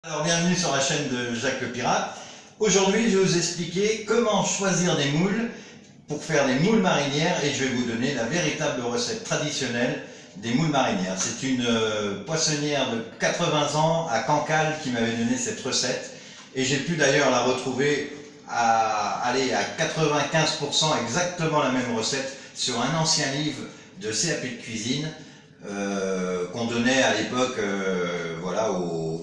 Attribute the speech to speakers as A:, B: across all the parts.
A: Alors bienvenue sur la chaîne de Jacques le Pirate. Aujourd'hui je vais vous expliquer comment choisir des moules pour faire des moules marinières et je vais vous donner la véritable recette traditionnelle des moules marinières. C'est une poissonnière de 80 ans à Cancale qui m'avait donné cette recette et j'ai pu d'ailleurs la retrouver à 95% exactement la même recette sur un ancien livre de CAP de cuisine qu'on donnait à l'époque voilà, aux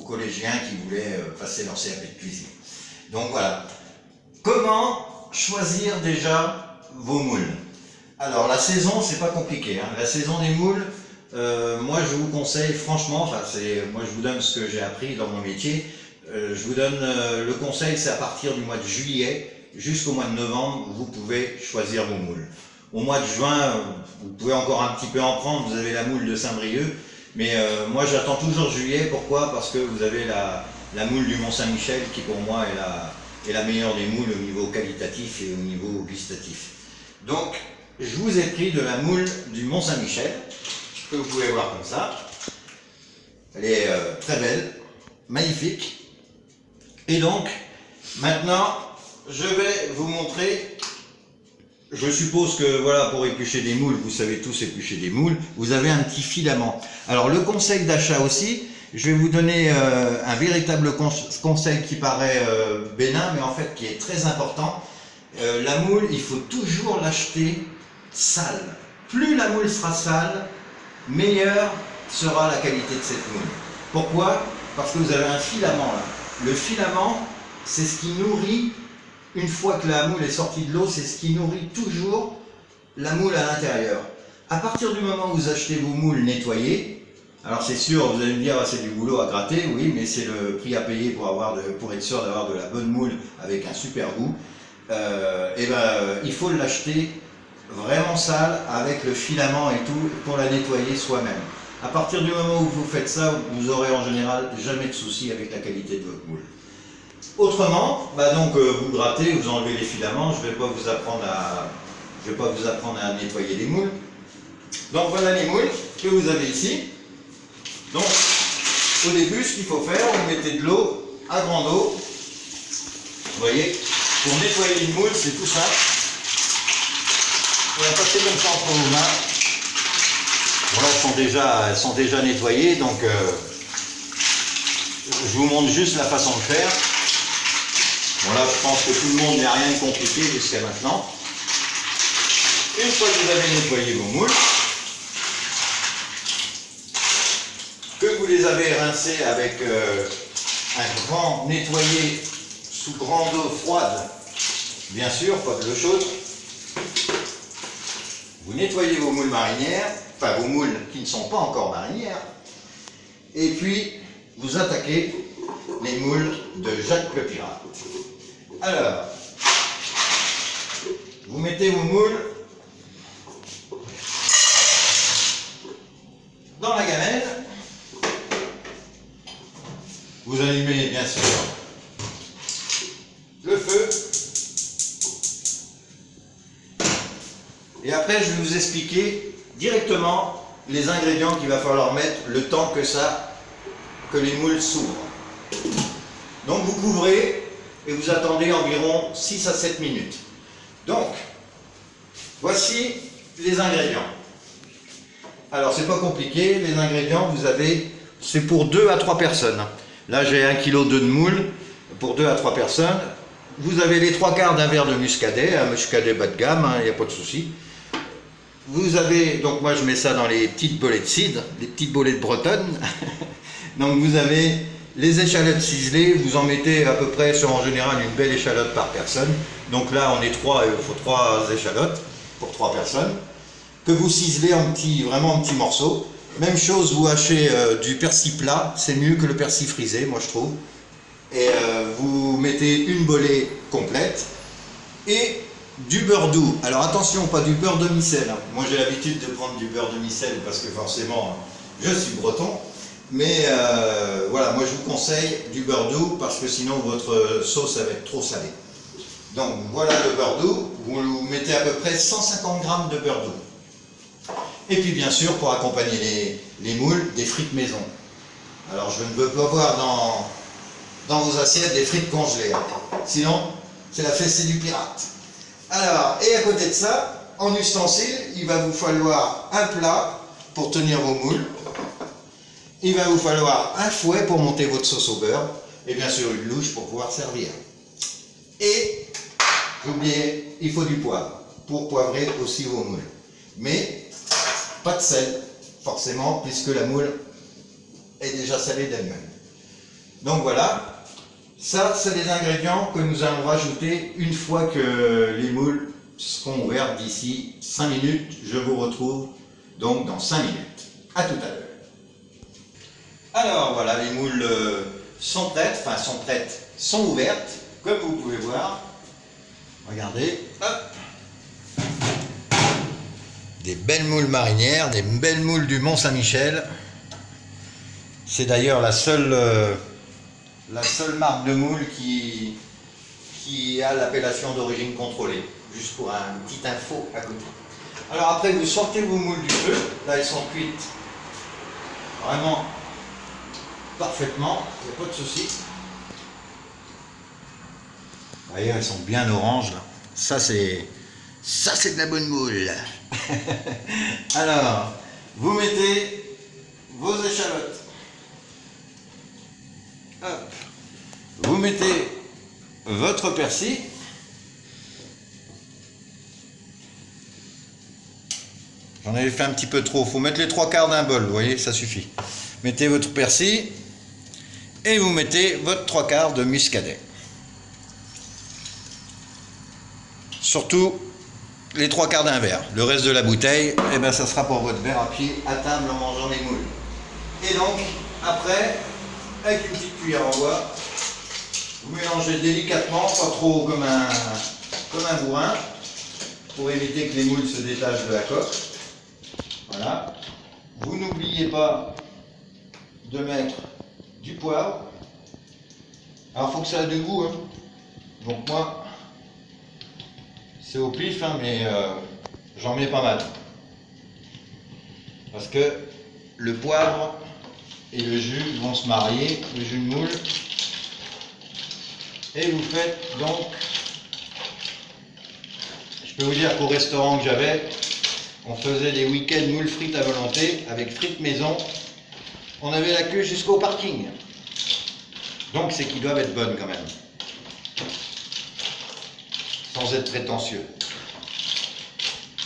A: collégiens qui voulaient passer leur CAP de cuisine. Donc voilà. Comment choisir déjà vos moules? Alors la saison, c'est pas compliqué, hein. La saison des moules, moi je vous conseille franchement, moi je vous donne ce que j'ai appris dans mon métier, je vous donne le conseil, c'est à partir du mois de juillet jusqu'au mois de novembre, vous pouvez choisir vos moules. Au mois de juin, vous pouvez encore un petit peu en prendre, vous avez la moule de Saint-Brieuc, mais moi j'attends toujours juillet. Pourquoi? Parce que vous avez la moule du Mont-Saint-Michel qui pour moi est la meilleure des moules au niveau qualitatif et au niveau gustatif. Donc je vous ai pris de la moule du Mont-Saint-Michel, que vous pouvez voir comme ça. Elle est très belle, magnifique. Et donc maintenant je vais vous montrer. Je suppose que voilà, pour éplucher des moules, vous savez tous éplucher des moules, vous avez un petit filament. Alors le conseil d'achat aussi, je vais vous donner un véritable conseil qui paraît bénin, mais en fait qui est très important. La moule, il faut toujours l'acheter sale. Plus la moule sera sale, meilleure sera la qualité de cette moule. Pourquoi? Parce que vous avez un filament là. Le filament, c'est ce qui nourrit. Une fois que la moule est sortie de l'eau, c'est ce qui nourrit toujours la moule à l'intérieur. À partir du moment où vous achetez vos moules nettoyées, alors c'est sûr, vous allez me dire, c'est du boulot à gratter, oui, mais c'est le prix à payer pour être sûr d'avoir de la bonne moule avec un super goût. Il faut l'acheter vraiment sale avec le filament et tout pour la nettoyer soi-même. À partir du moment où vous faites ça, vous aurez en général jamais de soucis avec la qualité de votre moule. Autrement, vous grattez, vous enlevez les filaments, je ne vais pas vous apprendre à nettoyer les moules. Donc voilà les moules que vous avez ici. Donc au début, ce qu'il faut faire, vous mettez de l'eau à grande eau. Vous voyez, pour nettoyer une moule, c'est tout simple. Vous la passez comme ça entre vos mains. Voilà, elles sont déjà nettoyées, donc je vous montre juste la façon de faire. Bon là, je pense que tout le monde n'a rien de compliqué jusqu'à maintenant. Une fois que vous avez nettoyé vos moules, que vous les avez rincées avec un grand nettoyé sous grande eau froide, bien sûr, pas de l'eau chaude, vous nettoyez vos moules marinières, enfin vos moules qui ne sont pas encore marinières, et puis vous attaquez les moules de Jacques le Pirate. Alors, vous mettez vos moules dans la gamelle, vous allumez bien sûr le feu, et après je vais vous expliquer directement les ingrédients qu'il va falloir mettre le temps que les moules s'ouvrent. Donc vous couvrez et vous attendez environ 6 à 7 minutes. Donc, voici les ingrédients. Alors, c'est pas compliqué, les ingrédients, vous avez, c'est pour 2 à 3 personnes. Là, j'ai 1,2 kg de moules pour 2 à 3 personnes. Vous avez les 3/4 d'un verre de muscadet, un muscadet bas de gamme, il n'y a pas de souci. Vous avez, donc moi je mets ça dans les petites bolées de cidre, les petites bolées de bretonne. Donc vous avez les échalotes ciselées, vous en mettez à peu près, en général, une belle échalote par personne. Donc là, on est 3, il faut 3 échalotes pour 3 personnes, que vous ciselez vraiment en petits morceaux. Même chose, vous hachez du persil plat, c'est mieux que le persil frisé, moi je trouve. Et vous mettez une bolée complète et du beurre doux. Alors attention, pas du beurre demi-sel. Moi j'ai l'habitude de prendre du beurre demi-sel parce que forcément, je suis breton. Mais voilà, moi je vous conseille du beurre doux parce que sinon votre sauce va être trop salée. Donc voilà le beurre doux, vous mettez à peu près 150 g de beurre doux. Et puis bien sûr, pour accompagner les moules, des frites maison. Alors je ne veux pas voir dans vos assiettes des frites congelées. Sinon, c'est la fessée du pirate. Alors, et à côté de ça, en ustensile, il va vous falloir un plat pour tenir vos moules. Il va vous falloir un fouet pour monter votre sauce au beurre. Et bien sûr une louche pour pouvoir servir. Et, n'oubliez, il faut du poivre pour poivrer aussi vos moules. Mais, pas de sel, forcément, puisque la moule est déjà salée d'elle-même. Donc voilà, ça c'est des ingrédients que nous allons rajouter une fois que les moules seront ouverts d'ici 5 minutes. Je vous retrouve donc dans 5 minutes. À tout à l'heure. Alors voilà, les moules sont prêtes, sont ouvertes, comme vous pouvez voir. Regardez, hop. Des belles moules marinières, des belles moules du Mont-Saint-Michel. C'est d'ailleurs la seule marque de moule qui a l'appellation d'origine contrôlée. Juste pour un petit info à côté. Alors après, vous sortez vos moules du feu. Là, elles sont cuites vraiment parfaitement, il n'y a pas de souci. Vous voyez, elles sont bien oranges là. Ça c'est de la bonne moule. Alors, vous mettez vos échalotes. Hop. Vous mettez votre persil. J'en avais fait un petit peu trop. Il faut mettre les 3/4 d'un bol, vous voyez, ça suffit. Mettez votre persil. Et vous mettez votre 3/4 de muscadet. Surtout les 3/4 d'un verre. Le reste de la bouteille, eh ben, ça sera pour votre verre à pied à table en mangeant les moules. Et donc, après, avec une petite cuillère en bois, vous mélangez délicatement, pas trop comme un bourrin, pour éviter que les moules se détachent de la coque. Voilà. Vous n'oubliez pas de mettre du poivre. Alors il faut que ça ait du goût, hein. Donc moi c'est au pif, hein, mais j'en mets pas mal parce que le poivre et le jus vont se marier, le jus de moule, et vous faites donc, je peux vous dire qu'au restaurant que j'avais, on faisait des week-ends moules frites à volonté avec frites maison. On avait la queue jusqu'au parking. Donc c'est qu'ils doivent être bonnes quand même. Sans être prétentieux.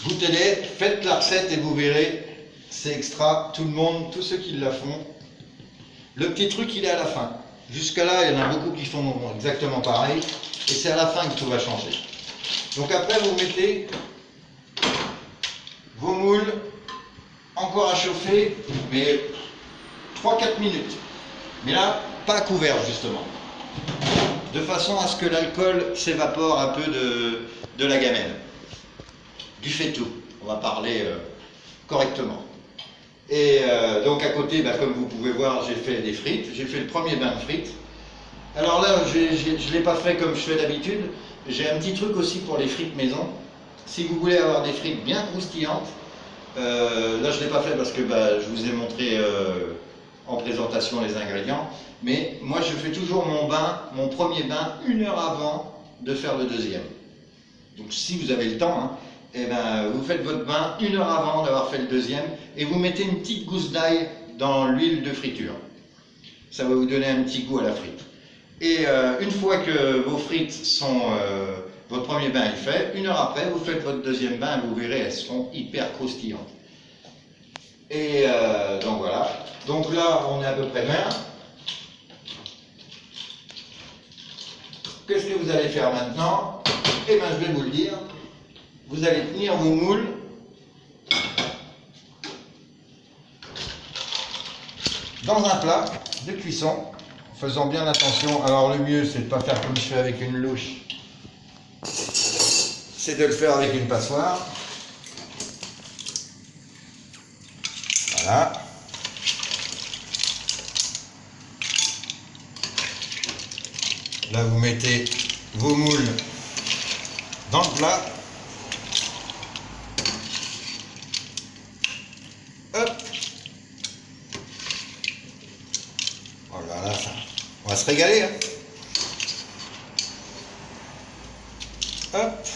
A: Goûtez-les, faites la recette et vous verrez, c'est extra. Tout le monde, tous ceux qui la font. Le petit truc, il est à la fin. Jusque là, il y en a beaucoup qui font exactement pareil. Et c'est à la fin que tout va changer. Donc après, vous mettez vos moules encore à chauffer, mais 3-4 minutes. Mais là, pas couvert justement. De façon à ce que l'alcool s'évapore un peu de la gamelle. Du faitout, on va parler correctement. Et donc à côté, bah, comme vous pouvez voir, j'ai fait des frites. J'ai fait le premier bain de frites. Alors là, je ne l'ai pas fait comme je fais d'habitude. J'ai un petit truc aussi pour les frites maison. Si vous voulez avoir des frites bien croustillantes, là je ne l'ai pas fait parce que bah, je vous ai montré en présentation les ingrédients. Mais moi je fais toujours mon premier bain 1 heure avant de faire le deuxième. Donc si vous avez le temps, hein, eh ben, vous faites votre bain 1 heure avant d'avoir fait le deuxième et vous mettez une petite gousse d'ail dans l'huile de friture. Ça va vous donner un petit goût à la frite. Et une fois que vos frites sont... votre premier bain est fait, 1 heure après, vous faites votre deuxième bain et vous verrez, elles sont hyper croustillantes. Et donc voilà. Donc là, on est à peu près 20. Qu'est-ce que vous allez faire maintenant? Eh bien, je vais vous le dire. Vous allez tenir vos moules dans un plat de cuisson, en faisant bien attention. Alors le mieux, c'est de ne pas faire comme je fais avec une louche. C'est de le faire avec une passoire. Voilà. Là, vous mettez vos moules dans le plat. Hop. Alors là, on va se régaler. Hein. Hop.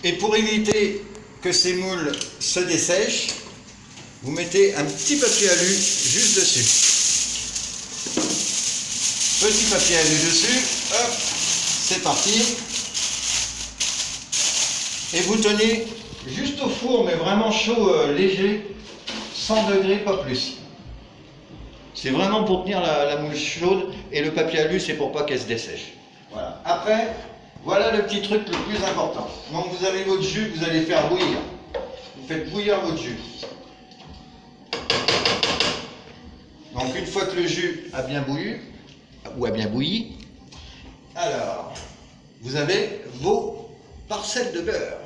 A: Et pour éviter que ces moules se dessèchent, vous mettez un petit papier alu juste dessus. Petit papier alu dessus, hop, c'est parti. Et vous tenez juste au four, mais vraiment chaud, léger, 100 degrés, pas plus. C'est vraiment pour tenir la moule chaude, et le papier alu, c'est pour pas qu'elle se dessèche. Voilà. Après, voilà le petit truc le plus important. Donc vous avez votre jus que vous allez faire bouillir. Vous faites bouillir votre jus. Donc une fois que le jus a bien bouilli, alors vous avez vos parcelles de beurre.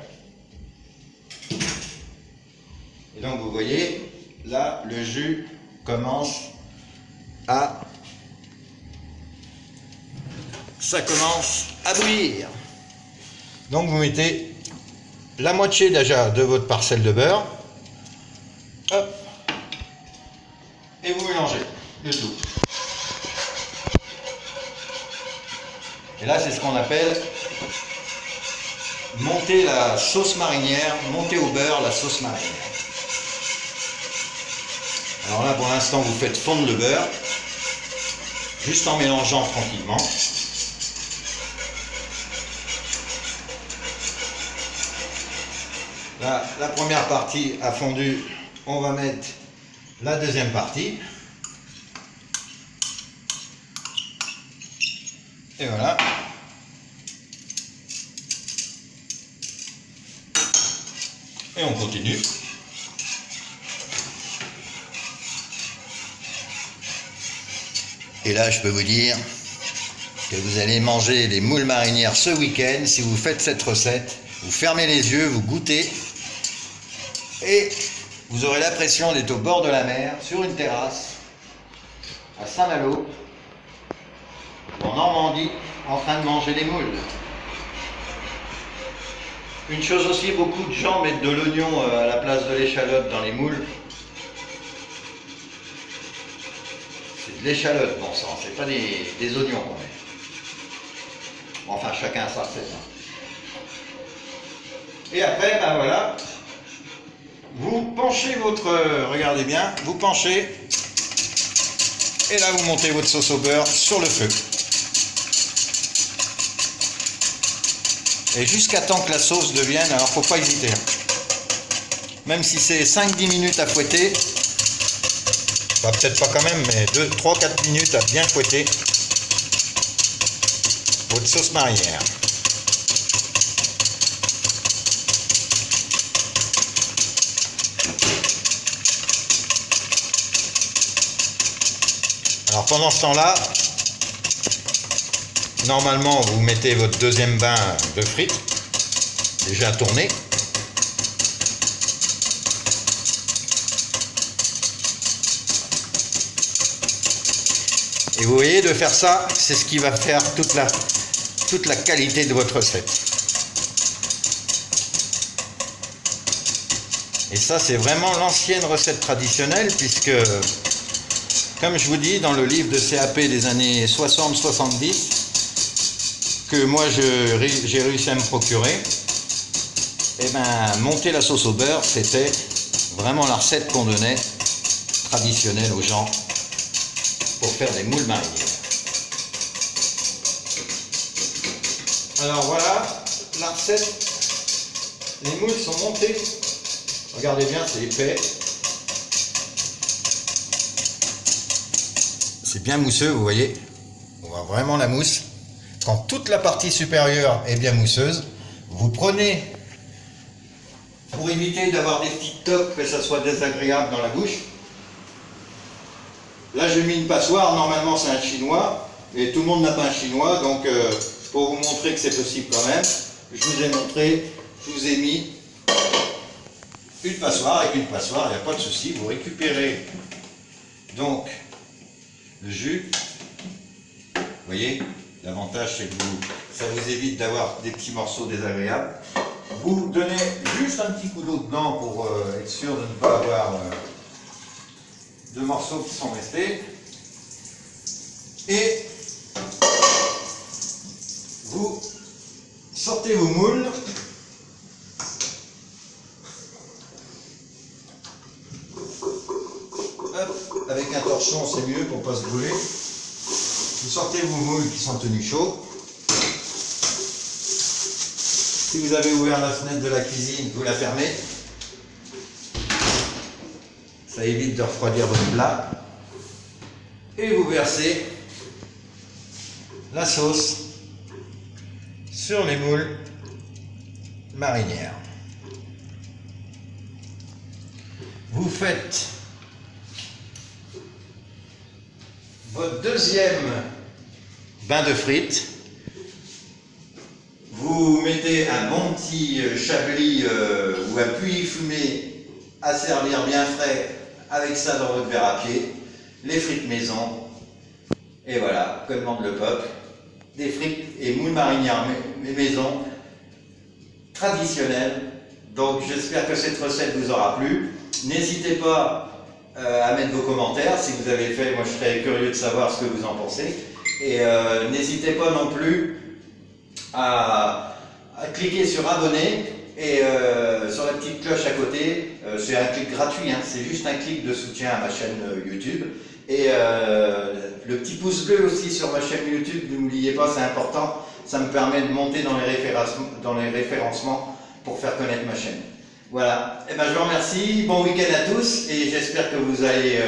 A: Et donc vous voyez, là le jus commence ça commence à bouillir. Donc vous mettez la moitié déjà de votre parcelle de beurre. Hop. Et vous mélangez le tout. Et là c'est ce qu'on appelle monter la sauce marinière, monter au beurre la sauce marinière. Alors là pour l'instant vous faites fondre le beurre, juste en mélangeant tranquillement. Là, la première partie a fondu, on va mettre la deuxième partie. Et voilà. Et on continue. Et là, je peux vous dire que vous allez manger les moules marinières ce week-end. Si vous faites cette recette, vous fermez les yeux, vous goûtez. Et vous aurez l'impression d'être au bord de la mer, sur une terrasse, à Saint-Malo, en Normandie, en train de manger des moules. Une chose aussi, beaucoup de gens mettent de l'oignon à la place de l'échalote dans les moules. C'est de l'échalote, bon sang, c'est pas des oignons qu'on met. Enfin, chacun a sa recette. Et après, ben voilà. Vous penchez votre, regardez bien, vous penchez, et là vous montez votre sauce au beurre sur le feu. Et jusqu'à temps que la sauce devienne, alors faut pas hésiter. Même si c'est 5-10 minutes à fouetter, bah, peut-être pas quand même, mais 3-4 minutes à bien fouetter votre sauce marinière. Alors pendant ce temps-là, normalement vous mettez votre deuxième bain de frites, déjà tourné. Et vous voyez, de faire ça, c'est ce qui va faire toute la qualité de votre recette. Et ça, c'est vraiment l'ancienne recette traditionnelle, puisque comme je vous dis, dans le livre de CAP des années 60-70, que moi j'ai réussi à me procurer, et ben monter la sauce au beurre, c'était vraiment la recette qu'on donnait, traditionnelle aux gens, pour faire des moules marinières. Alors voilà, la recette, les moules sont montés, regardez bien, c'est épais. C'est bien mousseux, vous voyez, on voit vraiment la mousse. Quand toute la partie supérieure est bien mousseuse, vous prenez, pour éviter d'avoir des petites toques, que ça soit désagréable dans la bouche. Là j'ai mis une passoire, normalement c'est un chinois, et tout le monde n'a pas un chinois, donc pour vous montrer que c'est possible quand même, je vous ai mis une passoire. Avec une passoire, il n'y a pas de souci, vous récupérez donc le jus, vous voyez, l'avantage c'est que ça vous évite d'avoir des petits morceaux désagréables. Vous donnez juste un petit coup d'eau dedans pour être sûr de ne pas avoir de morceaux qui sont restés. Et vous sortez vos moules. Hop, avec un torchon c'est mieux pour ne pas se brûler. Vous sortez vos moules qui sont tenus chauds. Si vous avez ouvert la fenêtre de la cuisine, vous la fermez. Ça évite de refroidir votre plat. Et vous versez la sauce sur les moules marinières. Vous faites votre deuxième bain de frites. Vous mettez un bon petit chablis ou un puits fumé à servir bien frais avec ça dans votre verre à pied. Les frites maison. Et voilà, comme demande le peuple, des frites et moules marinières maison traditionnelles. Donc j'espère que cette recette vous aura plu. N'hésitez pas à mettre vos commentaires si vous avez fait, moi je serais curieux de savoir ce que vous en pensez. Et n'hésitez pas non plus à cliquer sur abonner et sur la petite cloche à côté. C'est un clic gratuit, hein, c'est juste un clic de soutien à ma chaîne YouTube. Et le petit pouce bleu aussi sur ma chaîne YouTube, n'oubliez pas, c'est important, ça me permet de monter dans les référencements pour faire connaître ma chaîne. Voilà, et ben, je vous remercie, bon week-end à tous et j'espère que vous allez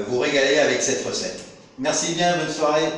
A: vous régaler avec cette recette. Merci bien, bonne soirée.